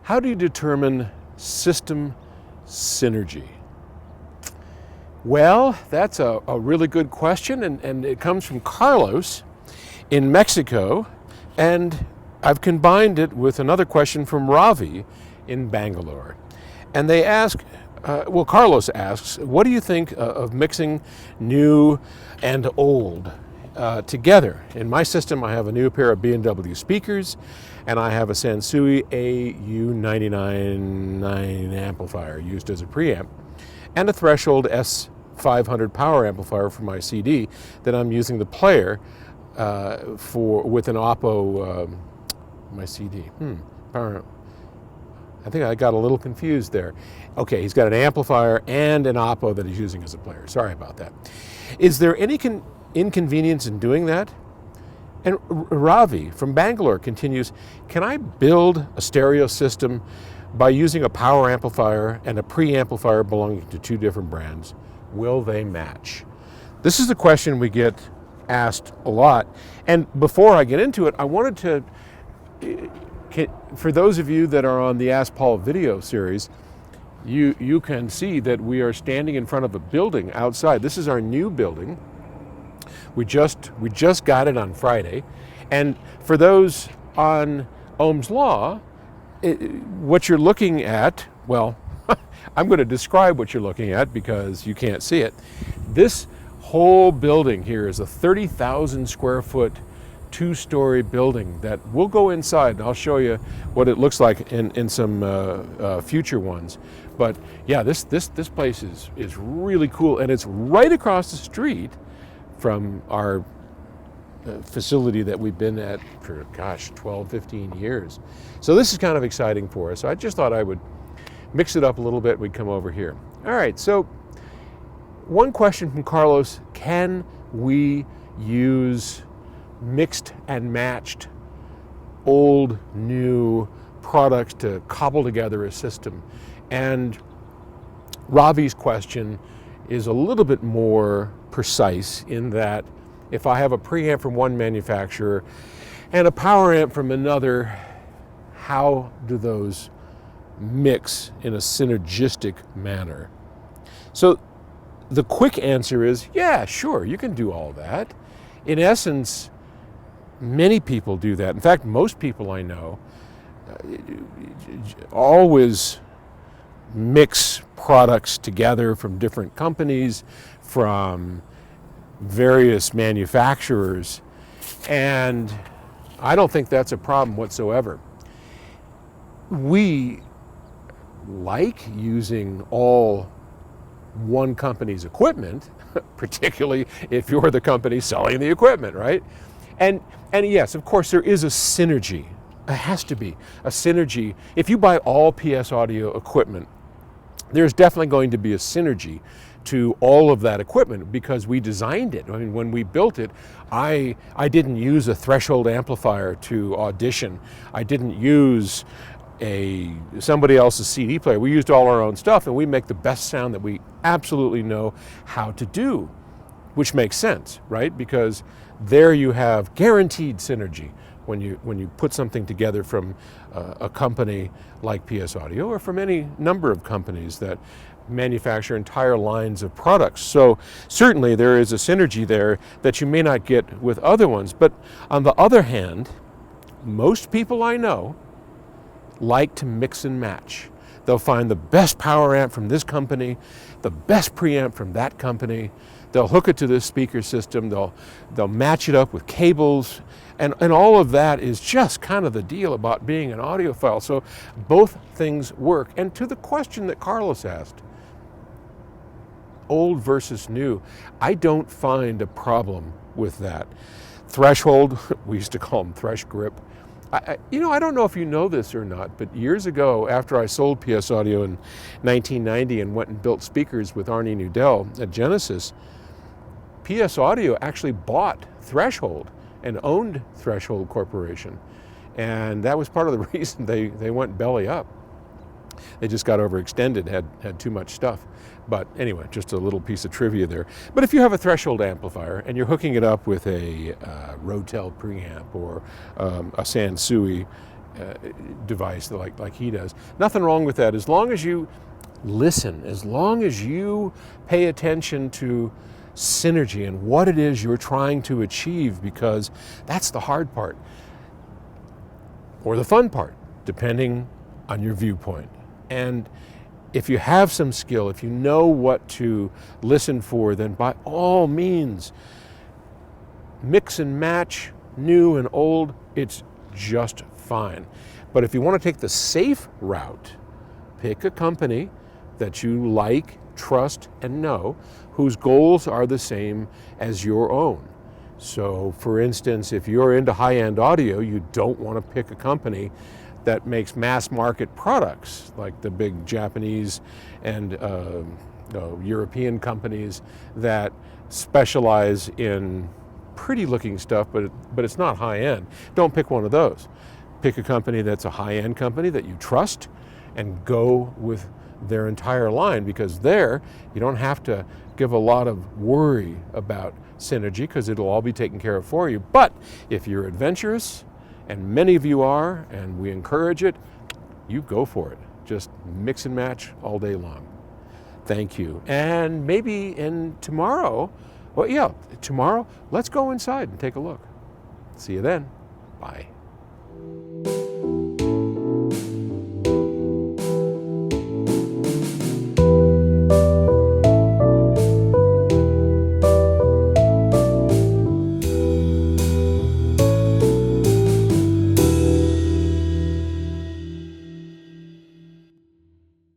How do you determine system synergy? Well, that's a really good question, and it comes from Carlos in Mexico, and I've combined it with another question from Ravi in Bangalore. And they ask, Carlos asks, what do you think of mixing new and old together? In my system, I have a new pair of B&W speakers, and I have a Sansui AU99 amplifier used as a preamp, and a Threshold S500 power amplifier for my CD that I'm using the player with an Oppo, my CD. Power. I think I got a little confused there. Okay, he's got an amplifier and an Oppo that he's using as a player. Sorry about that. Is there any inconvenience in doing that? And Ravi from Bangalore continues, can I build a stereo system by using a power amplifier and a preamplifier belonging to two different brands? Will they match? This is the question we get asked a lot. And before I get into it, I wanted to, for those of you that are on the Ask Paul video series, you can see that we are standing in front of a building outside. This is our new building. We just got it on Friday. And for those on Ohm's Law, what you're looking at, well, I'm going to describe what you're looking at because you can't see it. This whole building here is a 30,000 square foot, two-story building that we'll go inside and I'll show you what it looks like in some future ones. But yeah, this place is really cool, and it's right across the street from our facility that we've been at for, 12, 15 years. So this is kind of exciting for us. So I just thought I would mix it up a little bit. We'd come over here. All right, so one question from Carlos, can we use mixed and matched old, new products to cobble together a system? And Ravi's question is a little bit more precise in that if I have a preamp from one manufacturer and a power amp from another, how do those mix in a synergistic manner? So the quick answer is, yeah, sure, you can do all that. In essence, many people do that. In fact, most people I know always mix products together from different companies, from various manufacturers, and I don't think that's a problem whatsoever. We like using all one company's equipment, particularly if you're the company selling the equipment, right? And yes, of course, there is a synergy. It has to be a synergy. If you buy all PS Audio equipment, there's definitely going to be a synergy to all of that equipment because we designed it. I mean, when we built it, I didn't use a Threshold amplifier to audition. I didn't use somebody else's CD player. We used all our own stuff, and we make the best sound that we absolutely know how to do, which makes sense, right? Because there you have guaranteed synergy when you put something together from a company like PS Audio or from any number of companies that manufacture entire lines of products. So certainly there is a synergy there that you may not get with other ones. But on the other hand, most people I know like to mix and match. They'll find the best power amp from this company, the best preamp from that company. They'll hook it to this speaker system. They'll match it up with cables. And all of that is just kind of the deal about being an audiophile. So both things work. And to the question that Carlos asked, old versus new, I don't find a problem with that. Threshold, we used to call them Thresh Grip. I don't know if you know this or not, but years ago, after I sold PS Audio in 1990 and went and built speakers with Arnie Nudell at Genesis, PS Audio actually bought Threshold and owned Threshold Corporation. And that was part of the reason they went belly up. They just got overextended, had too much stuff. But anyway, just a little piece of trivia there. But if you have a Threshold amplifier and you're hooking it up with a Rotel preamp or a Sansui device like he does. Nothing wrong with that, as long as you listen, as long as you pay attention to synergy and what it is you're trying to achieve, because that's the hard part, or the fun part, depending on your viewpoint. And if you have some skill, if you know what to listen for, then by all means, mix and match new and old, it's just fine. But if you want to take the safe route, pick a company that you like, trust, and know, whose goals are the same as your own. So for instance, if you're into high-end audio, you don't want to pick a company that makes mass market products like the big Japanese and European companies that specialize in pretty looking stuff, but it's not high-end. Don't pick one of those. Pick a company that's a high-end company that you trust, and go with their entire line, because there you don't have to give a lot of worry about synergy, because it'll all be taken care of for you. But if you're adventurous, and many of you are, and we encourage it, you go for it. Just mix and match all day long. Thank you. And maybe tomorrow, let's go inside and take a look. See you then. Bye.